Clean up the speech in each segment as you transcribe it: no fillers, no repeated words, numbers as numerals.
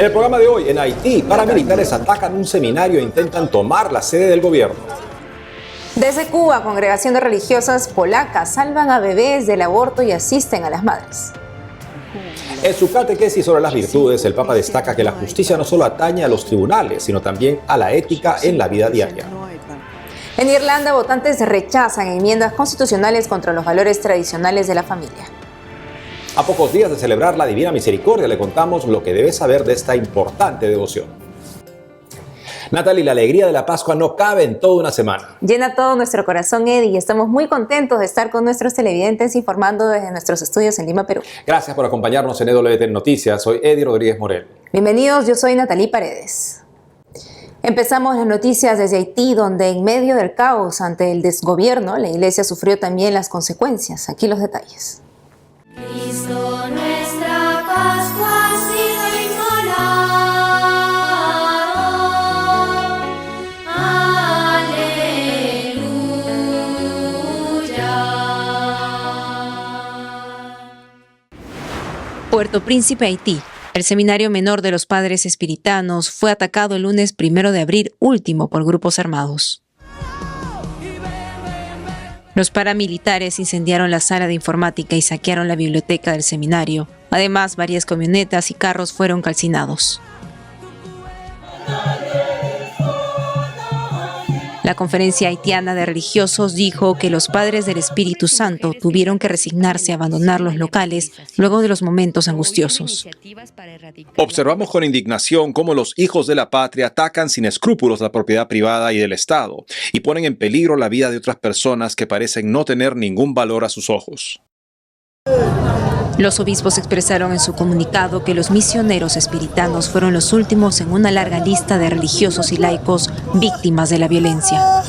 En el programa de hoy, en Haití, paramilitares atacan un seminario e intentan tomar la sede del gobierno. Desde Cuba, congregación de religiosas polacas salvan a bebés del aborto y asisten a las madres. En su catequesis sobre las virtudes, el Papa destaca que la justicia no solo atañe a los tribunales, sino también a la ética en la vida diaria. En Irlanda, votantes rechazan enmiendas constitucionales contra los valores tradicionales de la familia. A pocos días de celebrar la Divina Misericordia, le contamos lo que debe saber de esta importante devoción. Natalie, la alegría de la Pascua no cabe en toda una semana. Llena todo nuestro corazón, Eddie, y estamos muy contentos de estar con nuestros televidentes informando desde nuestros estudios en Lima, Perú. Gracias por acompañarnos en EWTN Noticias. Soy Eddie Rodríguez Morel. Bienvenidos, yo soy Natalie Paredes. Empezamos las noticias desde Haití, donde en medio del caos ante el desgobierno, la iglesia sufrió también las consecuencias. Aquí los detalles. Cristo, nuestra Pascua ha sido inmolado. Puerto Príncipe, Haití. El seminario menor de los padres espiritanos fue atacado el lunes 1 de abril último por grupos armados. Los paramilitares incendiaron la sala de informática y saquearon la biblioteca del seminario. Además, varias camionetas y carros fueron calcinados. La Conferencia Haitiana de Religiosos dijo que los padres del Espíritu Santo tuvieron que resignarse a abandonar los locales luego de los momentos angustiosos. Observamos con indignación cómo los hijos de la patria atacan sin escrúpulos la propiedad privada y del Estado y ponen en peligro la vida de otras personas que parecen no tener ningún valor a sus ojos. Los obispos expresaron en su comunicado que los misioneros espiritanos fueron los últimos en una larga lista de religiosos y laicos víctimas de la violencia.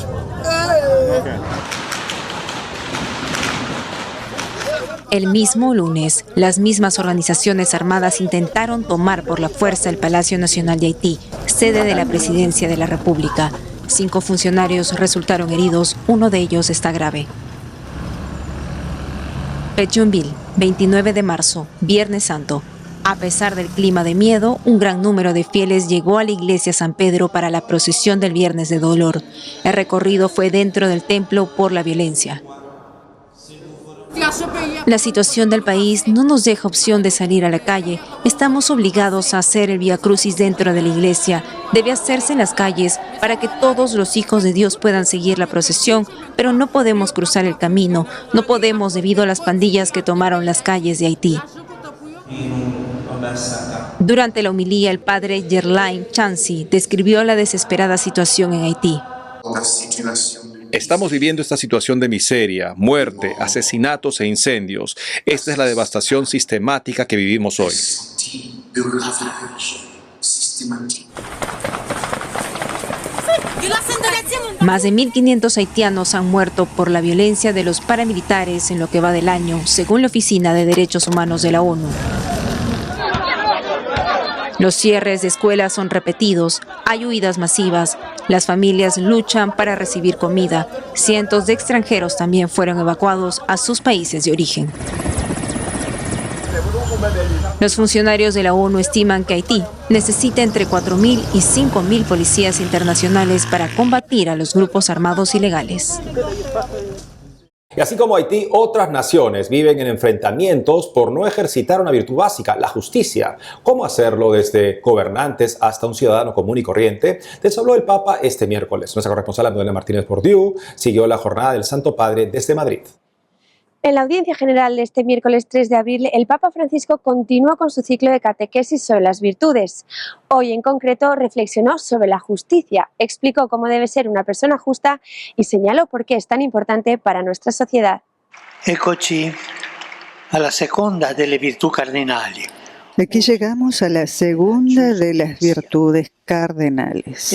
El mismo lunes, las mismas organizaciones armadas intentaron tomar por la fuerza el Palacio Nacional de Haití, sede de la Presidencia de la República. 5 funcionarios resultaron heridos, uno de ellos está grave. Pétionville, 29 de marzo, Viernes Santo. A pesar del clima de miedo, un gran número de fieles llegó a la iglesia San Pedro para la procesión del Viernes de Dolor. El recorrido fue dentro del templo por la violencia. La situación del país no nos deja opción de salir a la calle. Estamos obligados a hacer el Vía Crucis dentro de la iglesia. Debe hacerse en las calles para que todos los hijos de Dios puedan seguir la procesión, pero no podemos cruzar el camino. No podemos debido a las pandillas que tomaron las calles de Haití. Durante la homilía, el padre Gerlain Chancy describió la desesperada situación en Haití. Estamos viviendo esta situación de miseria, muerte, asesinatos e incendios. Esta es la devastación sistemática que vivimos hoy. Más de 1.500 haitianos han muerto por la violencia de los paramilitares en lo que va del año, según la Oficina de Derechos Humanos de la ONU. Los cierres de escuelas son repetidos, hay huidas masivas, las familias luchan para recibir comida, cientos de extranjeros también fueron evacuados a sus países de origen. Los funcionarios de la ONU estiman que Haití necesita entre 4.000 y 5.000 policías internacionales para combatir a los grupos armados ilegales. Y así como Haití, otras naciones viven en enfrentamientos por no ejercitar una virtud básica, la justicia. ¿Cómo hacerlo desde gobernantes hasta un ciudadano común y corriente? De eso habló el Papa este miércoles. Nuestra corresponsal Antonella Martínez Bordiú siguió la jornada del Santo Padre desde Madrid. En la audiencia general de este miércoles 3 de abril, el Papa Francisco continúa con su ciclo de catequesis sobre las virtudes. Hoy, en concreto, reflexionó sobre la justicia, explicó cómo debe ser una persona justa y señaló por qué es tan importante para nuestra sociedad. Eccoci alla seconda delle virtù cardinali. Aquí llegamos a la segunda de las virtudes cardinales.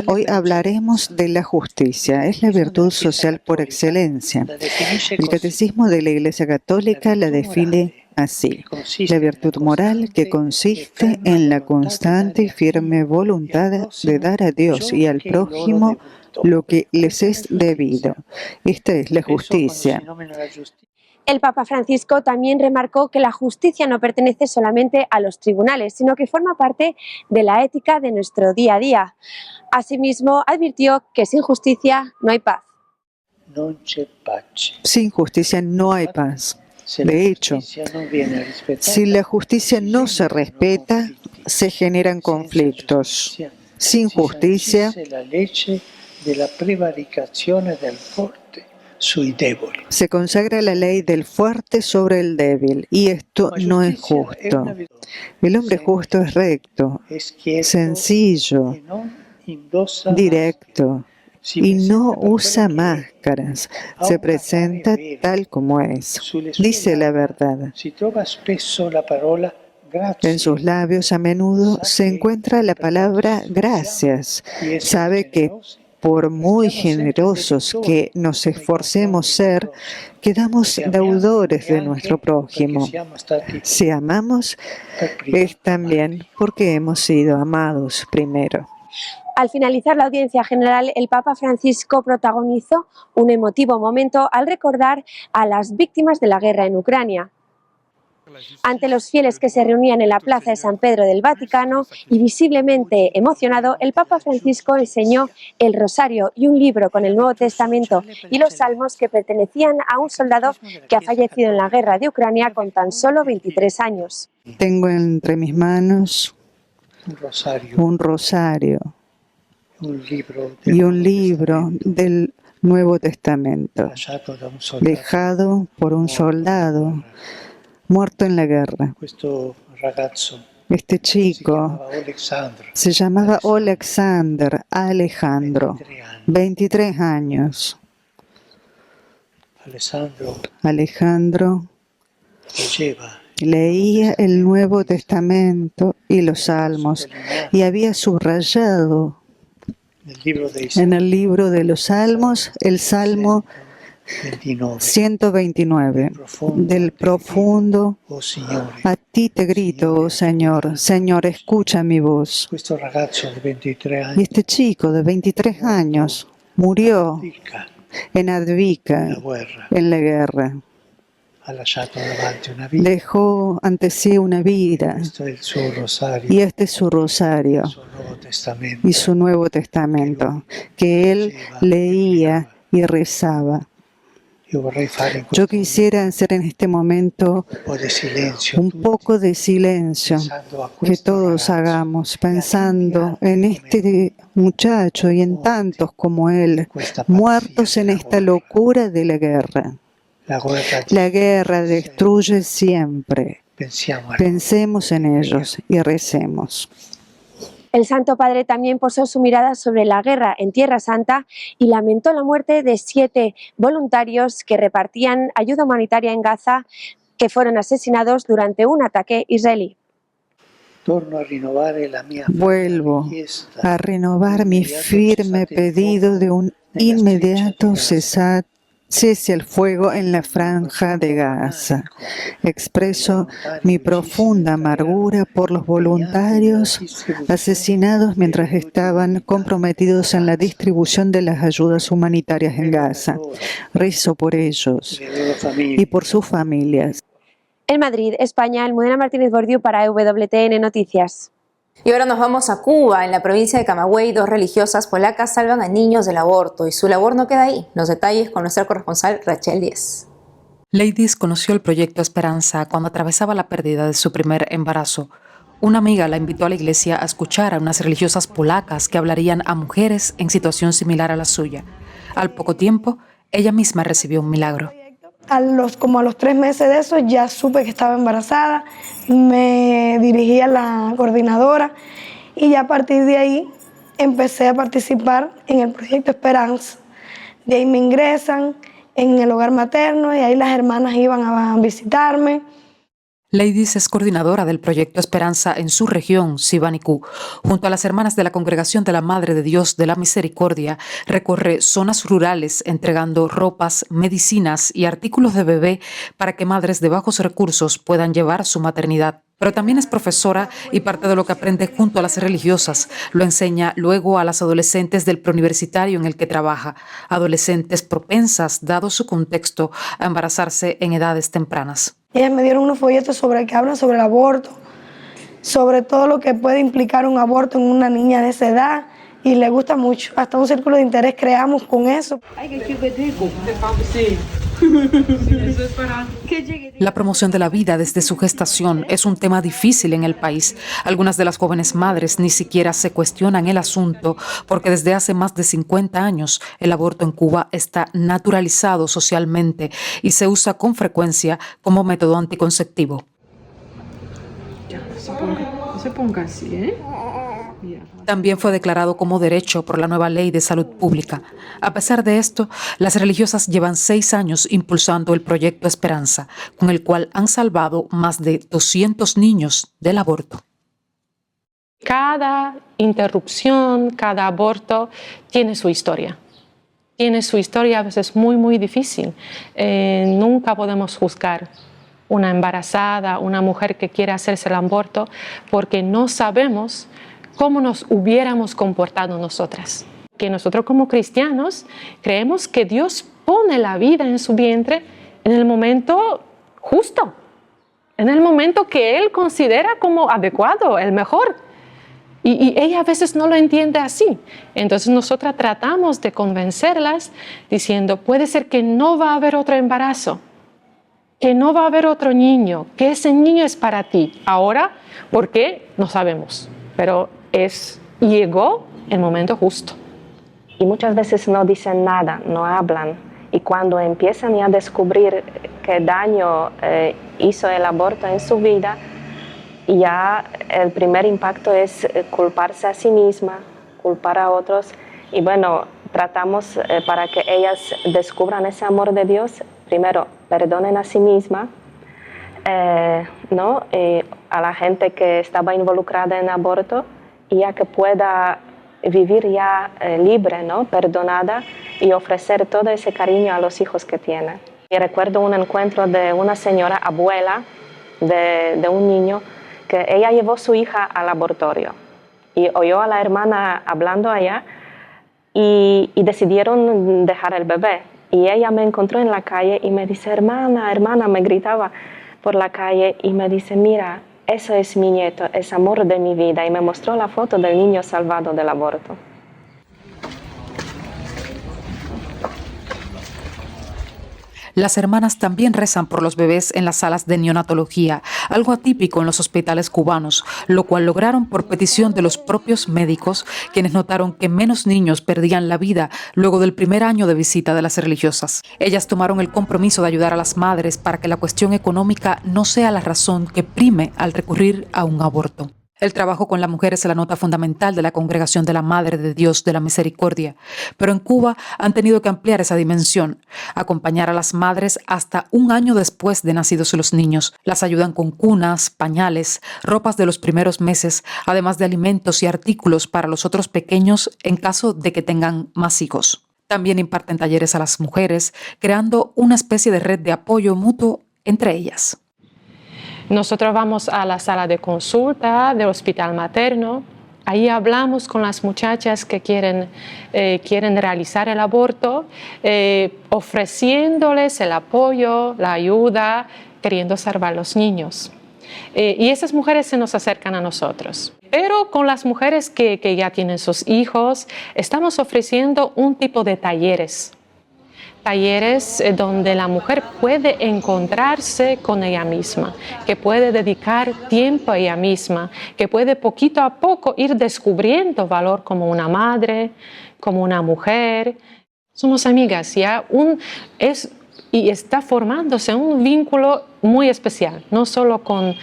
Hoy hablaremos de la justicia. Es la virtud social por excelencia. El Catecismo de la Iglesia Católica la define así: la virtud moral que consiste en la constante y firme voluntad de dar a Dios y al prójimo lo que les es debido. Esta es la justicia. El Papa Francisco también remarcó que la justicia no pertenece solamente a los tribunales, sino que forma parte de la ética de nuestro día a día. Asimismo, advirtió que sin justicia no hay paz. Sin justicia no hay paz. De hecho, si la justicia no se respeta, se generan conflictos. Sin justicia, se consagra la ley del fuerte sobre el débil, y esto no es justo. El hombre justo es recto, sencillo, directo, y no usa máscaras. Se presenta tal como es. Dice la verdad. En sus labios a menudo se encuentra la palabra gracias. Sabe que por muy generosos que nos esforcemos ser, quedamos deudores de nuestro prójimo. Si amamos, es también porque hemos sido amados primero. Al finalizar la audiencia general, el Papa Francisco protagonizó un emotivo momento al recordar a las víctimas de la guerra en Ucrania. Ante los fieles que se reunían en la plaza de San Pedro del Vaticano y visiblemente emocionado, el Papa Francisco enseñó el rosario y un libro con el Nuevo Testamento y los salmos que pertenecían a un soldado que ha fallecido en la guerra de Ucrania con tan solo 23 años. Tengo entre mis manos un rosario y un libro del Nuevo Testamento, dejado por un soldado muerto en la guerra. Este chico se llamaba Alejandro, 23 años. Alejandro leía el Nuevo Testamento y los Salmos y había subrayado en el libro de los Salmos el Salmo 129, del profundo: a ti te grito, oh Señor, Señor, escucha mi voz. Y este chico de 23 años murió en Advika, en la guerra. Dejó ante sí una vida, y este es su rosario y su Nuevo Testamento, que él leía y rezaba. Yo quisiera hacer en este momento un poco de silencio, que todos hagamos, pensando en este muchacho y en tantos como él, muertos en esta locura de la guerra. La guerra destruye siempre. Pensemos en ellos y recemos. El Santo Padre también posó su mirada sobre la guerra en Tierra Santa y lamentó la muerte de 7 voluntarios que repartían ayuda humanitaria en Gaza, que fueron asesinados durante un ataque israelí. Vuelvo a renovar mi firme pedido de un inmediato cese al fuego en la franja de Gaza. Expreso mi profunda amargura por los voluntarios asesinados mientras estaban comprometidos en la distribución de las ayudas humanitarias en Gaza. Rezo por ellos y por sus familias. En Madrid, España, Almudena Martínez Bordiú para EWTN Noticias. Y ahora nos vamos a Cuba. En la provincia de Camagüey, 2 religiosas polacas salvan a niños del aborto y su labor no queda ahí. Los detalles con nuestra corresponsal Rachel Díez. Ladies conoció el proyecto Esperanza cuando atravesaba la pérdida de su primer embarazo. Una amiga la invitó a la iglesia a escuchar a unas religiosas polacas que hablarían a mujeres en situación similar a la suya. Al poco tiempo, ella misma recibió un milagro. Como a los 3 meses de eso ya supe que estaba embarazada, me dirigí a la coordinadora y ya a partir de ahí empecé a participar en el proyecto Esperanza. De ahí me ingresan en el hogar materno y ahí las hermanas iban a visitarme. Ladies es coordinadora del proyecto Esperanza en su región, Sibánicú. Junto a las hermanas de la Congregación de la Madre de Dios de la Misericordia, recorre zonas rurales entregando ropas, medicinas y artículos de bebé para que madres de bajos recursos puedan llevar su maternidad. Pero también es profesora y parte de lo que aprende junto a las religiosas lo enseña luego a las adolescentes del preuniversitario en el que trabaja, adolescentes propensas, dado su contexto, a embarazarse en edades tempranas. Ellas me dieron unos folletos que hablan sobre el aborto, sobre todo lo que puede implicar un aborto en una niña de esa edad, y le gusta mucho. Hasta un círculo de interés creamos con eso. La promoción de la vida desde su gestación es un tema difícil en el país. Algunas de las jóvenes madres ni siquiera se cuestionan el asunto porque desde hace más de 50 años el aborto en Cuba está naturalizado socialmente y se usa con frecuencia como método anticonceptivo. No se ponga así, ¿eh? También fue declarado como derecho por la nueva ley de salud pública. A pesar de esto, las religiosas llevan 6 años impulsando el proyecto Esperanza, con el cual han salvado más de 200 niños del aborto. Cada interrupción, cada aborto tiene su historia. Tiene su historia a veces muy, muy difícil. Nunca podemos juzgar una embarazada, una mujer que quiere hacerse el aborto, porque no sabemos cómo nos hubiéramos comportado nosotras. Que nosotros como cristianos creemos que Dios pone la vida en su vientre en el momento justo, en el momento que Él considera como adecuado, el mejor. Y ella a veces no lo entiende así. Entonces nosotras tratamos de convencerlas diciendo, puede ser que no va a haber otro embarazo, que no va a haber otro niño, que ese niño es para ti. Ahora, ¿por qué? No sabemos, pero llegó el momento justo. Y muchas veces no dicen nada, no hablan. Y cuando empiezan ya a descubrir qué daño hizo el aborto en su vida, ya el primer impacto es culparse a sí misma, culpar a otros. Y bueno, tratamos para que ellas descubran ese amor de Dios, primero perdonen a sí misma, ¿no? A la gente que estaba involucrada en aborto, y ya que pueda vivir ya libre, ¿no? Perdonada, y ofrecer todo ese cariño a los hijos que tiene. Y recuerdo un encuentro de una señora abuela de un niño que ella llevó a su hija al abortorio y oyó a la hermana hablando allá y decidieron dejar el bebé. Y ella me encontró en la calle y me dice, hermana, hermana, me gritaba por la calle y me dice, mira, eso es mi nieto, es amor de mi vida. Y me mostró la foto del niño salvado del aborto. Las hermanas también rezan por los bebés en las salas de neonatología, algo atípico en los hospitales cubanos, lo cual lograron por petición de los propios médicos, quienes notaron que menos niños perdían la vida luego del primer año de visita de las religiosas. Ellas tomaron el compromiso de ayudar a las madres para que la cuestión económica no sea la razón que prime al recurrir a un aborto. El trabajo con la mujer es la nota fundamental de la Congregación de la Madre de Dios de la Misericordia, pero en Cuba han tenido que ampliar esa dimensión, acompañar a las madres hasta un año después de nacidos los niños. Las ayudan con cunas, pañales, ropas de los primeros meses, además de alimentos y artículos para los otros pequeños en caso de que tengan más hijos. También imparten talleres a las mujeres, creando una especie de red de apoyo mutuo entre ellas. Nosotros vamos a la sala de consulta del hospital materno. Ahí hablamos con las muchachas que quieren realizar el aborto, ofreciéndoles el apoyo, la ayuda, queriendo salvar a los niños. Y esas mujeres se nos acercan a nosotros. Pero con las mujeres que ya tienen sus hijos, estamos ofreciendo un tipo de talleres donde la mujer puede encontrarse con ella misma, que puede dedicar tiempo a ella misma, que puede poquito a poco ir descubriendo valor como una madre, como una mujer. Somos amigas, ya y está formándose un vínculo muy especial, no solo con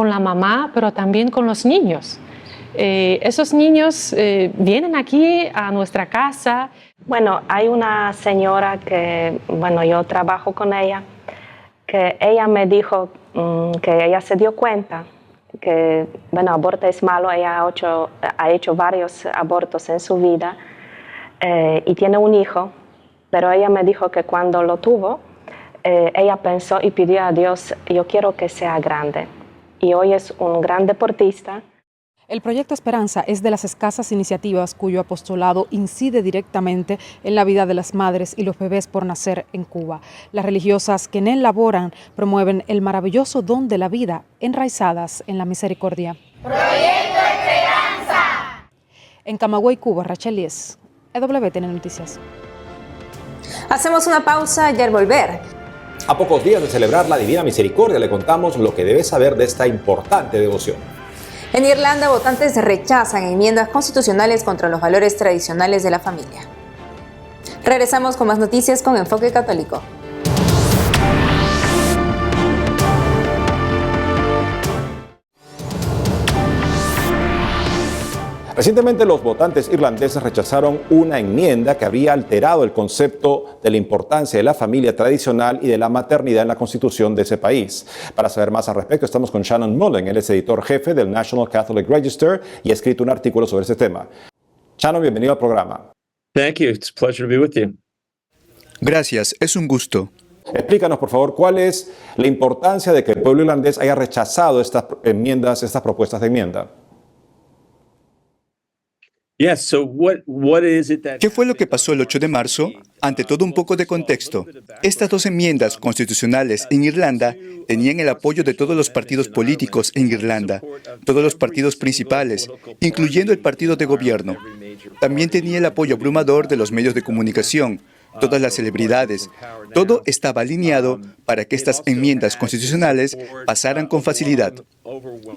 la mamá, pero también con los niños. Esos niños vienen aquí a nuestra casa. Bueno, hay una señora que, bueno, yo trabajo con ella, que ella me dijo que ella se dio cuenta que, bueno, aborto es malo. Ella ha hecho varios abortos en su vida y tiene un hijo, pero ella me dijo que cuando lo tuvo, ella pensó y pidió a Dios, yo quiero que sea grande. y hoy es un gran deportista. El Proyecto Esperanza es de las escasas iniciativas cuyo apostolado incide directamente en la vida de las madres y los bebés por nacer en Cuba. Las religiosas que en él laboran promueven el maravilloso don de la vida, enraizadas en la misericordia. ¡Proyecto Esperanza! En Camagüey, Cuba, Rachel Lies, EWTN Noticias. Hacemos una pausa y al volver. A pocos días de celebrar la Divina Misericordia le contamos lo que debes saber de esta importante devoción. En Irlanda, votantes rechazan enmiendas constitucionales contra los valores tradicionales de la familia. Regresamos con más noticias con Enfoque Católico. Recientemente los votantes irlandeses rechazaron una enmienda que habría alterado el concepto de la importancia de la familia tradicional y de la maternidad en la constitución de ese país. Para saber más al respecto, estamos con Shannon Mullen. Él es editor jefe del National Catholic Register y ha escrito un artículo sobre este tema. Shannon, bienvenido al programa. Thank you. It's a pleasure to be with you. Gracias, es un gusto. Explícanos, por favor, cuál es la importancia de que el pueblo irlandés haya rechazado estas enmiendas, estas propuestas de enmienda. ¿Qué fue lo que pasó el 8 de marzo? Ante todo, un poco de contexto. Estas dos enmiendas constitucionales en Irlanda tenían el apoyo de todos los partidos políticos en Irlanda, todos los partidos principales, incluyendo el partido de gobierno. También tenía el apoyo abrumador de los medios de comunicación, todas las celebridades. Todo estaba alineado para que estas enmiendas constitucionales pasaran con facilidad.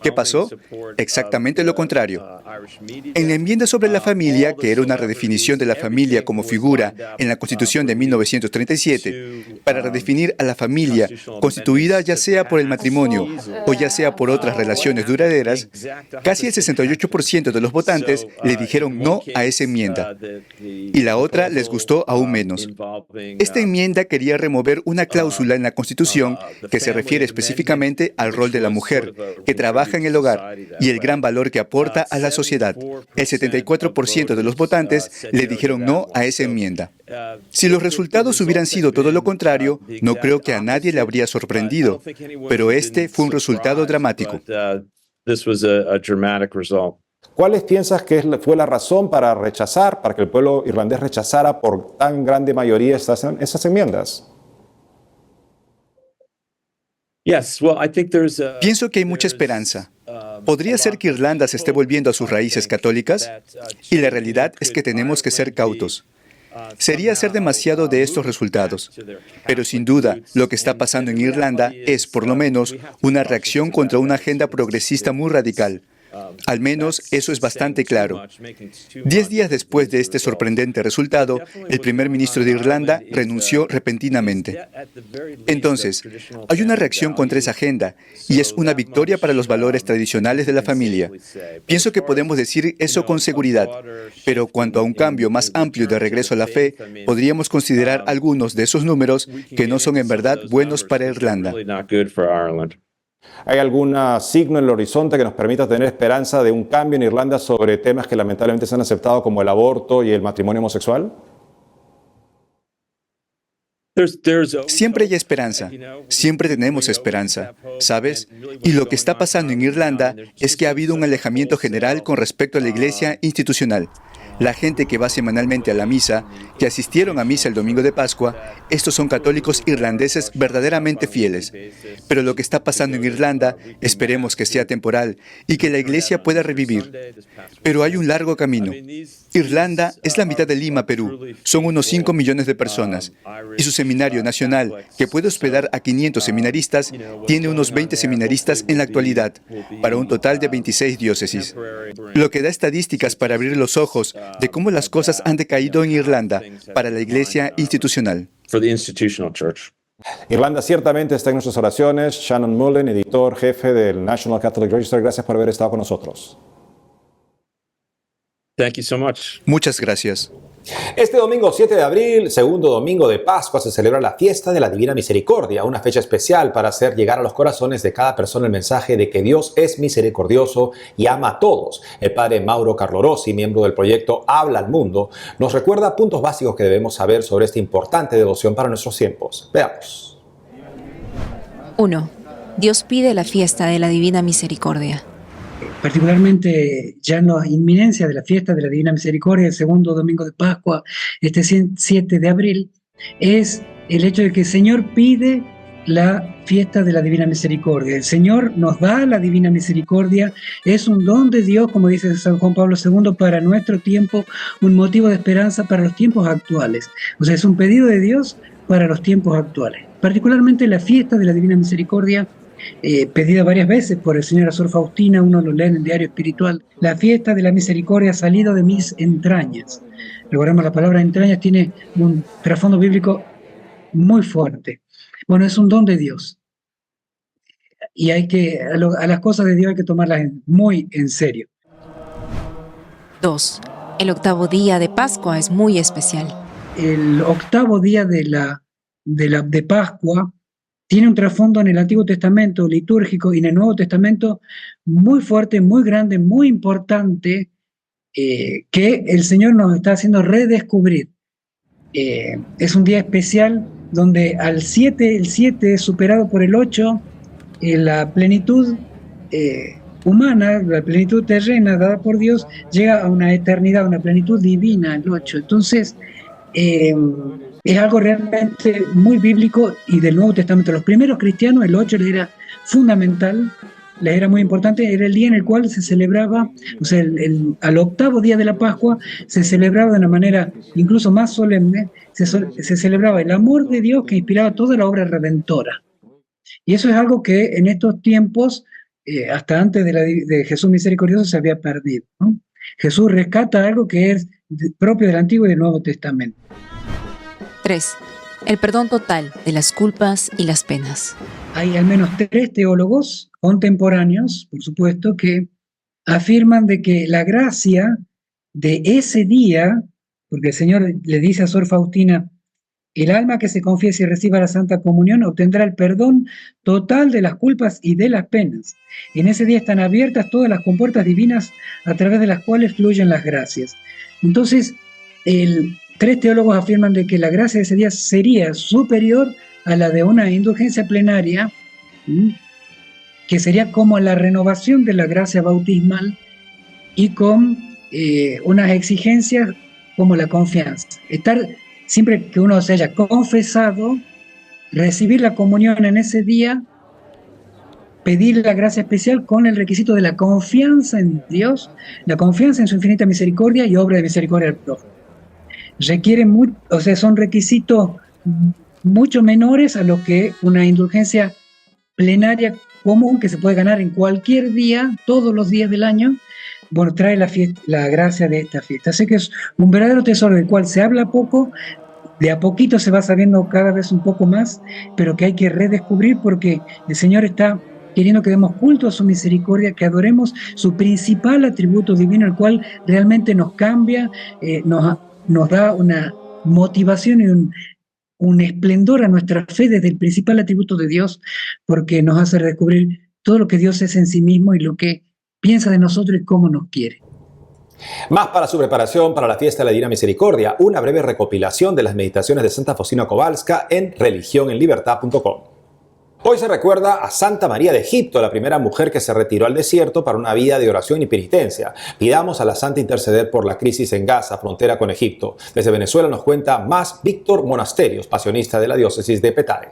¿Qué pasó? Exactamente lo contrario. En la enmienda sobre la familia, que era una redefinición de la familia como figura en la Constitución de 1937, para redefinir a la familia, constituida ya sea por el matrimonio o ya sea por otras relaciones duraderas, casi el 68% de los votantes le dijeron no a esa enmienda. Y la otra les gustó aún menos. Esta enmienda quería remover una cláusula en la Constitución que se refiere específicamente al rol de la mujer, que trabaja en el hogar y el gran valor que aporta a la sociedad. El 74% de los votantes le dijeron no a esa enmienda. Si los resultados hubieran sido todo lo contrario, no creo que a nadie le habría sorprendido, pero este fue un resultado dramático. ¿Cuáles piensas que fue la razón para que el pueblo irlandés rechazara por tan grande mayoría esas enmiendas? Pienso que hay mucha esperanza. ¿Podría ser que Irlanda se esté volviendo a sus raíces católicas? Y la realidad es que tenemos que ser cautos. Sería hacer demasiado de estos resultados. Pero sin duda, lo que está pasando en Irlanda es, por lo menos, una reacción contra una agenda progresista muy radical. Al menos eso es bastante claro. 10 días después de este sorprendente resultado, el primer ministro de Irlanda renunció repentinamente. Entonces, hay una reacción contra esa agenda y es una victoria para los valores tradicionales de la familia. Pienso que podemos decir eso con seguridad, pero cuanto a un cambio más amplio de regreso a la fe, podríamos considerar algunos de esos números que no son en verdad buenos para Irlanda. ¿Hay algún signo en el horizonte que nos permita tener esperanza de un cambio en Irlanda sobre temas que lamentablemente se han aceptado como el aborto y el matrimonio homosexual? Siempre hay esperanza, siempre tenemos esperanza, ¿sabes? Y lo que está pasando en Irlanda es que ha habido un alejamiento general con respecto a la iglesia institucional. La gente que va semanalmente a la misa, que asistieron a misa el domingo de Pascua, estos son católicos irlandeses verdaderamente fieles. Pero lo que está pasando en Irlanda, esperemos que sea temporal y que la iglesia pueda revivir. Pero hay un largo camino. Irlanda es la mitad de Lima, Perú. Son unos 5 millones de personas. Y su seminario nacional, que puede hospedar a 500 seminaristas, tiene unos 20 seminaristas en la actualidad, para un total de 26 diócesis. Lo que da estadísticas para abrir los ojos de cómo las cosas han decaído en Irlanda para la iglesia institucional. Irlanda ciertamente está en nuestras oraciones. Shannon Mullen, editor jefe del National Catholic Register, gracias por haber estado con nosotros. Thank you so much. Muchas gracias. Este domingo 7 de abril, segundo domingo de Pascua, se celebra la fiesta de la Divina Misericordia, una fecha especial para hacer llegar a los corazones de cada persona el mensaje de que Dios es misericordioso y ama a todos. El padre Mauro Carlo Rossi, miembro del proyecto Habla al Mundo, nos recuerda puntos básicos que debemos saber sobre esta importante devoción para nuestros tiempos. Veamos. 1. Dios pide la fiesta de la Divina Misericordia. Particularmente ya en la inminencia de la fiesta de la Divina Misericordia, el segundo domingo de Pascua, este 7 de abril, es el hecho de que el Señor pide la fiesta de la Divina Misericordia. El Señor nos da la Divina Misericordia, es un don de Dios, como dice San Juan Pablo II, para nuestro tiempo, un motivo de esperanza para los tiempos actuales. O sea, es un pedido de Dios para los tiempos actuales. Particularmente la fiesta de la Divina Misericordia, pedida varias veces por el señor Sor Faustina, uno lo lee en el diario espiritual. La fiesta de la misericordia ha salido de mis entrañas. Recordemos, la palabra entrañas tiene un trasfondo bíblico muy fuerte. Bueno, es un don de Dios. Y a las cosas de Dios hay que tomarlas muy en serio. 2. El octavo día de Pascua es muy especial. El octavo día de Pascua tiene un trasfondo en el Antiguo Testamento litúrgico y en el Nuevo Testamento muy fuerte, muy grande, muy importante, que el Señor nos está haciendo redescubrir. Es un día especial donde el 7 es superado por el 8, la plenitud humana, la plenitud terrena dada por Dios, llega a una eternidad, una plenitud divina, el 8. Entonces, es algo realmente muy bíblico y del Nuevo Testamento. Los primeros cristianos, el 8 les era fundamental, les era muy importante, era el día en el cual se celebraba, o sea, al octavo día de la Pascua se celebraba de una manera incluso más solemne, se celebraba el amor de Dios que inspiraba toda la obra redentora. Y eso es algo que en estos tiempos, hasta antes de Jesús misericordioso, se había perdido, ¿no? Jesús rescata algo que es propio del Antiguo y del Nuevo Testamento. 3. El perdón total de las culpas y las penas. Hay al menos 3 teólogos contemporáneos, por supuesto, que afirman de que la gracia de ese día, porque el Señor le dice a Sor Faustina, el alma que se confiese y reciba la Santa Comunión obtendrá el perdón total de las culpas y de las penas. En ese día están abiertas todas las compuertas divinas a través de las cuales fluyen las gracias. Entonces, 3 teólogos afirman de que la gracia de ese día sería superior a la de una indulgencia plenaria, que sería como la renovación de la gracia bautismal y con unas exigencias como la confianza. Siempre que uno se haya confesado, recibir la comunión en ese día, pedir la gracia especial con el requisito de la confianza en Dios, la confianza en su infinita misericordia y obra de misericordia al prójimo. Son requisitos mucho menores a lo que una indulgencia plenaria común que se puede ganar en cualquier día, todos los días del año, bueno, trae la gracia de esta fiesta. Así que es un verdadero tesoro del cual se habla poco, de a poquito se va sabiendo cada vez un poco más, pero que hay que redescubrir porque el Señor está queriendo que demos culto a su misericordia, que adoremos su principal atributo divino, el cual realmente nos cambia, nos da una motivación y un esplendor a nuestra fe desde el principal atributo de Dios, porque nos hace redescubrir todo lo que Dios es en sí mismo y lo que piensa de nosotros y cómo nos quiere. Más para su preparación para la fiesta de la Divina Misericordia, una breve recopilación de las meditaciones de Santa Faustina Kowalska en religionenlibertad.com. Hoy se recuerda a Santa María de Egipto, la primera mujer que se retiró al desierto para una vida de oración y penitencia. Pidamos a la Santa interceder por la crisis en Gaza, frontera con Egipto. Desde Venezuela nos cuenta más Víctor Monasterios, pasionista de la diócesis de Petare.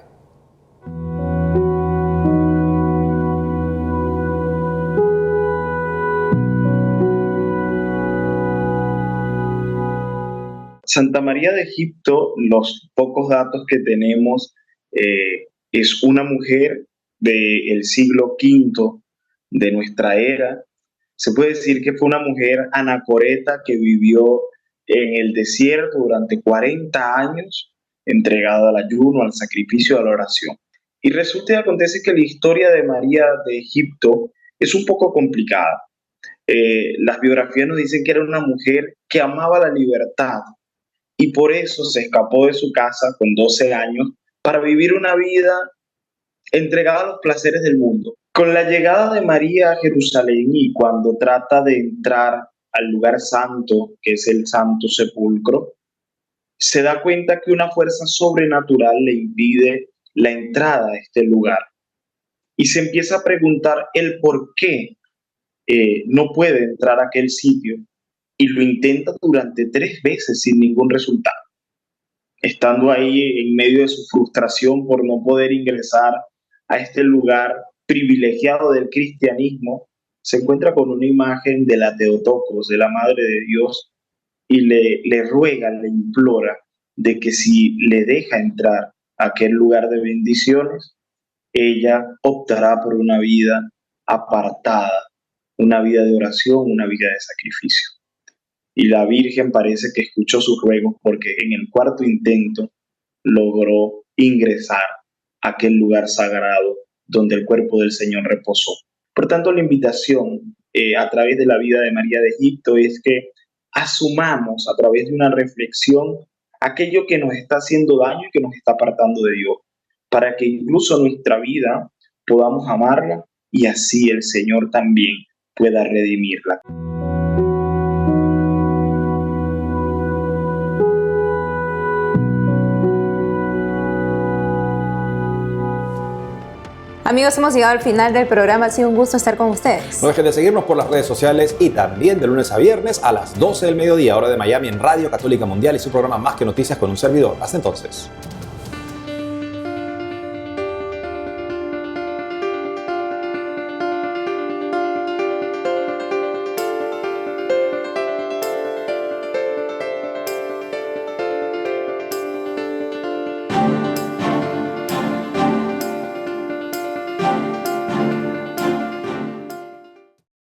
Santa María de Egipto, los pocos datos que tenemos, es una mujer del siglo V de nuestra era. Se puede decir que fue una mujer anacoreta que vivió en el desierto durante 40 años, entregada al ayuno, al sacrificio, a la oración. Y resulta y acontece que la historia de María de Egipto es un poco complicada. Las biografías nos dicen que era una mujer que amaba la libertad y por eso se escapó de su casa con 12 años para vivir una vida entregada a los placeres del mundo. Con la llegada de María a Jerusalén y cuando trata de entrar al lugar santo, que es el Santo Sepulcro, se da cuenta que una fuerza sobrenatural le impide la entrada a este lugar. y se empieza a preguntar el por qué no puede entrar a aquel sitio, y lo intenta durante 3 veces sin ningún resultado. Estando ahí en medio de su frustración por no poder ingresar a este lugar privilegiado del cristianismo, se encuentra con una imagen de la Theotokos, de la Madre de Dios, y le ruega, le implora de que si le deja entrar a aquel lugar de bendiciones, ella optará por una vida apartada, una vida de oración, una vida de sacrificio. Y la Virgen parece que escuchó sus ruegos, porque en el 4º intento logró ingresar a aquel lugar sagrado donde el cuerpo del Señor reposó. Por tanto, la invitación a través de la vida de María de Egipto es que asumamos a través de una reflexión aquello que nos está haciendo daño y que nos está apartando de Dios, para que incluso nuestra vida podamos amarla y así el Señor también pueda redimirla. Amigos, hemos llegado al final del programa. Ha sido un gusto estar con ustedes. No dejen de seguirnos por las redes sociales y también de lunes a viernes a las 12 del mediodía, hora de Miami, en Radio Católica Mundial y su programa Más que Noticias con un servidor. Hasta entonces.